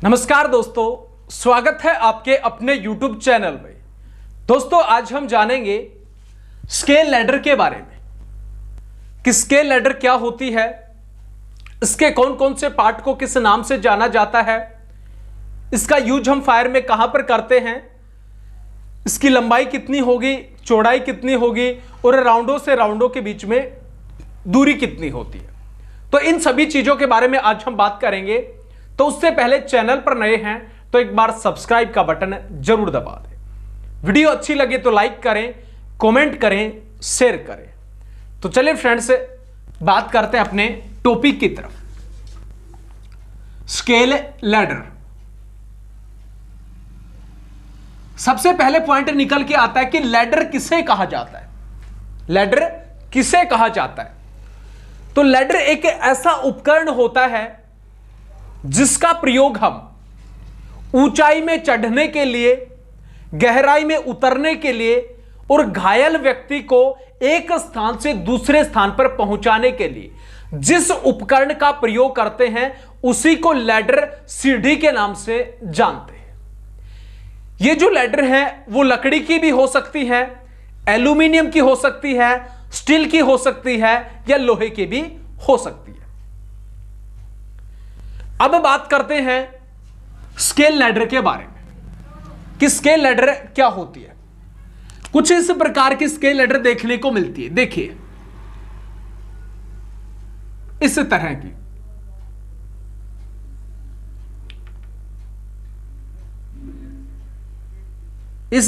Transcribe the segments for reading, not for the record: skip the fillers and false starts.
नमस्कार दोस्तों, स्वागत है आपके अपने YouTube चैनल में। दोस्तों आज हम जानेंगे स्केल लैडर के बारे में कि स्केल लैडर क्या होती है, इसके कौन कौन से पार्ट को किस नाम से जाना जाता है, इसका यूज हम फायर में कहां पर करते हैं, इसकी लंबाई कितनी होगी, चौड़ाई कितनी होगी और राउंडों से राउंडों के बीच में दूरी कितनी होती है। तो इन सभी चीजों के बारे में आज हम बात करेंगे। तो उससे पहले चैनल पर नए हैं तो एक बार सब्सक्राइब का बटन जरूर दबा दें। वीडियो अच्छी लगे तो लाइक करें, कमेंट करें, शेयर करें। तो चलिए फ्रेंड्स बात करते हैं अपने टॉपिक की तरफ। Scale ladder. सबसे पहले पॉइंट निकल के आता है कि लैडर किसे कहा जाता है। लैडर किसे कहा जाता है? तो लैडर एक ऐसा उपकरण होता है जिसका प्रयोग हम ऊंचाई में चढ़ने के लिए, गहराई में उतरने के लिए और घायल व्यक्ति को एक स्थान से दूसरे स्थान पर पहुंचाने के लिए जिस उपकरण का प्रयोग करते हैं उसी को लैडर सीढ़ी के नाम से जानते हैं। यह जो लैडर है वो लकड़ी की भी हो सकती है, एल्यूमिनियम की हो सकती है, स्टील की हो सकती है या लोहे की भी हो सकती है। अब बात करते हैं स्केल लैडर के बारे में कि स्केल लैडर क्या होती है। कुछ इस प्रकार की स्केल लैडर देखने को मिलती है। देखिए इस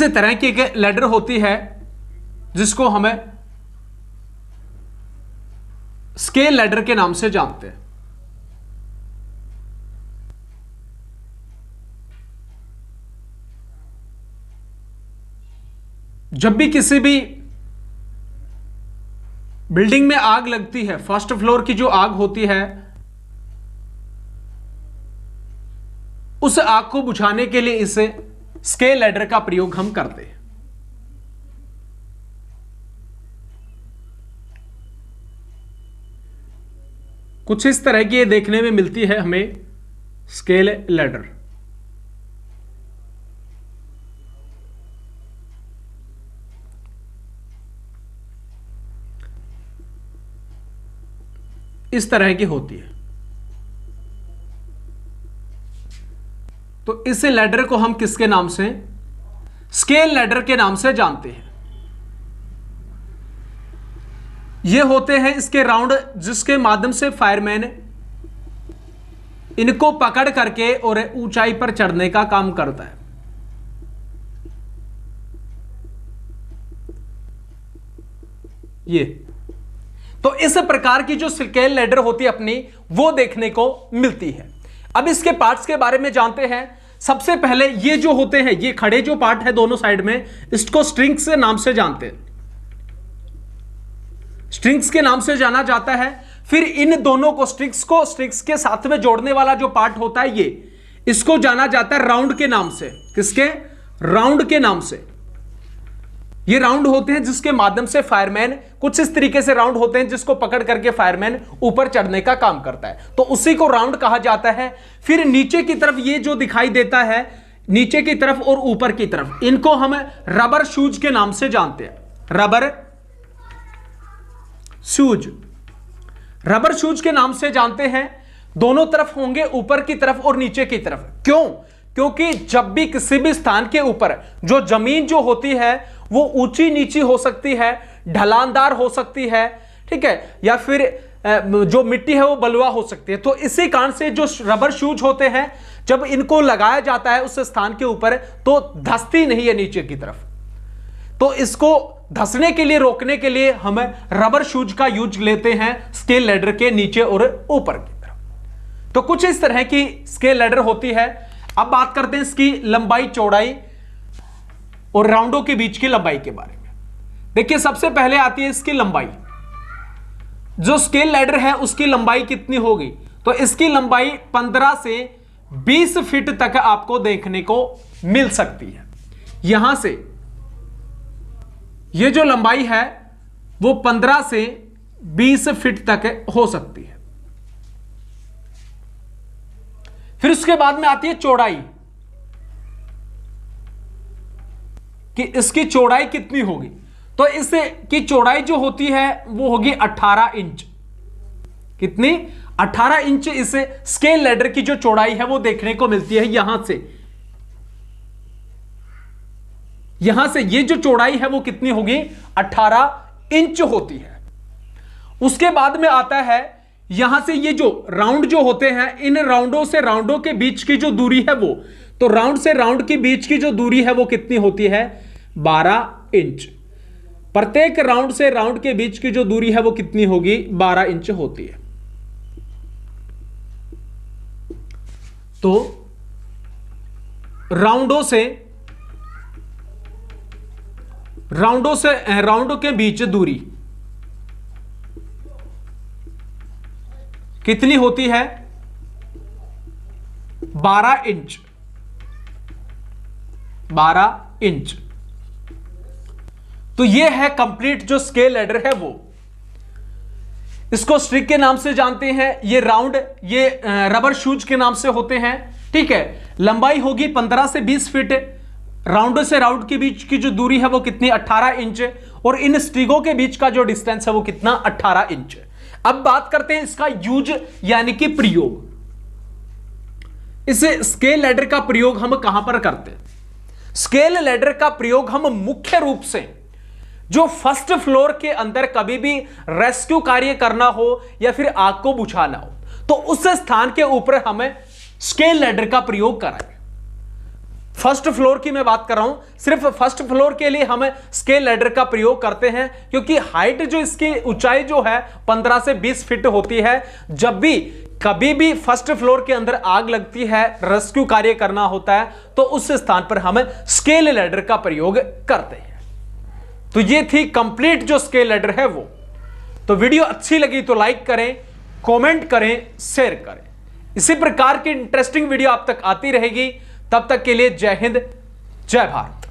तरह की एक लैडर होती है जिसको हमें स्केल लैडर के नाम से जानते हैं। जब भी किसी भी बिल्डिंग में आग लगती है, फर्स्ट फ्लोर की जो आग होती है, उस आग को बुझाने के लिए इसे स्केल लैडर का प्रयोग हम करते हैं। कुछ इस तरह की ये देखने में मिलती है हमें स्केल लैडर। इस तरह की होती है। तो इस लैडर को हम किसके नाम से, स्केल लैडर के नाम से जानते हैं। ये होते हैं इसके राउंड जिसके माध्यम से फायरमैन इनको पकड़ करके और ऊंचाई पर चढ़ने का काम करता है। ये तो इस प्रकार की जो स्केल लैडर होती है अपनी, वो देखने को मिलती है। अब इसके पार्ट्स के बारे में जानते हैं। सबसे पहले ये जो होते हैं, ये खड़े जो पार्ट है दोनों साइड में, इसको स्ट्रिंग्स के नाम से जानते हैं। स्ट्रिंग्स के नाम से जाना जाता है। फिर इन दोनों को स्ट्रिंग्स के साथ में जोड़ने वाला जो पार्ट होता है इसको जाना जाता है राउंड के नाम से। किसके? राउंड के नाम से। ये राउंड होते हैं जिसके माध्यम से फायरमैन, कुछ इस तरीके से राउंड होते हैं जिसको पकड़ करके फायरमैन ऊपर चढ़ने का काम करता है, तो उसी को राउंड कहा जाता है। फिर नीचे की तरफ ये जो दिखाई देता है, नीचे की तरफ और ऊपर की तरफ, इनको हम रबर शूज के नाम से जानते हैं। रबर शूज के नाम से जानते हैं। दोनों तरफ होंगे, ऊपर की तरफ और नीचे की तरफ। क्यों? क्योंकि जब भी किसी भी स्थान के ऊपर जो जमीन जो होती है वो ऊंची नीची हो सकती है, ढलानदार हो सकती है, ठीक है, या फिर जो मिट्टी है वो बलुआ हो सकती है। तो इसी कारण से जो रबर शूज होते हैं, जब इनको लगाया जाता है उस स्थान के ऊपर तो धंसती नहीं है नीचे की तरफ। तो इसको धंसने के लिए, रोकने के लिए हम रबर शूज का यूज लेते हैं स्केल लैडर के नीचे और ऊपर की तरफ। तो कुछ इस तरह की स्केल लैडर होती है। अब बात करते हैं इसकी लंबाई, चौड़ाई और राउंडों के बीच की लंबाई के बारे में। देखिए सबसे पहले आती है इसकी लंबाई। जो स्केल लैडर है उसकी लंबाई कितनी होगी? तो इसकी लंबाई 15 से 20 फीट तक आपको देखने को मिल सकती है। यहां से ये जो लंबाई है वो 15 से 20 फीट तक हो सकती है। फिर उसके बाद में आती है चौड़ाई, कि इसकी चौड़ाई कितनी होगी। तो इससे की चौड़ाई जो होती है वो होगी 18 इंच। कितनी? 18 इंच इस स्केल लैडर की जो चौड़ाई है वो देखने को मिलती है। यहां से ये जो चौड़ाई है वो कितनी होगी? 18 इंच होती है। उसके बाद में आता है यहां से ये जो राउंड जो होते हैं, इन राउंडों से राउंडों के बीच की जो दूरी है वो, तो राउंड से राउंड के बीच की जो दूरी है वो कितनी होती है? 12 इंच। प्रत्येक राउंड से राउंड के बीच की जो दूरी है वो कितनी होगी? 12 इंच होती है। तो राउंडों के बीच दूरी कितनी होती है? 12 इंच। 12 इंच। तो यह है कंप्लीट जो स्केल लैडर है वो। इसको स्ट्रिक के नाम से जानते हैं, ये राउंड ये रबर शूज के नाम से होते हैं। ठीक है, लंबाई होगी 15 से 20 फीट। राउंड से राउंड के बीच की जो दूरी है वो कितनी? 18 इंच। और इन स्ट्रिगों के बीच का जो डिस्टेंस है वो कितना? 18 इंच। अब बात करते हैं इसका यूज यानी कि प्रयोग। इस स्केल लैडर का प्रयोग हम कहां पर करते हैं? स्केल लैडर का प्रयोग हम मुख्य रूप से जो फर्स्ट फ्लोर के अंदर कभी भी रेस्क्यू कार्य करना हो या फिर आग को बुझाना हो, तो उस स्थान के ऊपर हमें स्केल लैडर का प्रयोग कराएं। फर्स्ट फ्लोर की मैं बात कर रहा हूं, सिर्फ फर्स्ट फ्लोर के लिए हम स्केल लैडर का प्रयोग करते हैं, क्योंकि हाइट जो इसकी ऊंचाई जो है 15 से 20 फीट होती है। जब भी कभी भी फर्स्ट फ्लोर के अंदर आग लगती है, रेस्क्यू कार्य करना होता है, तो उस स्थान पर हम स्केल लैडर का प्रयोग करते हैं। तो ये थी कंप्लीट जो स्केल लैडर है वो। तो वीडियो अच्छी लगी तो लाइक करें, कमेंट करें, शेयर करें। इसी प्रकार की इंटरेस्टिंग वीडियो आप तक आती रहेगी। तब तक के लिए जय हिंद, जय भारत।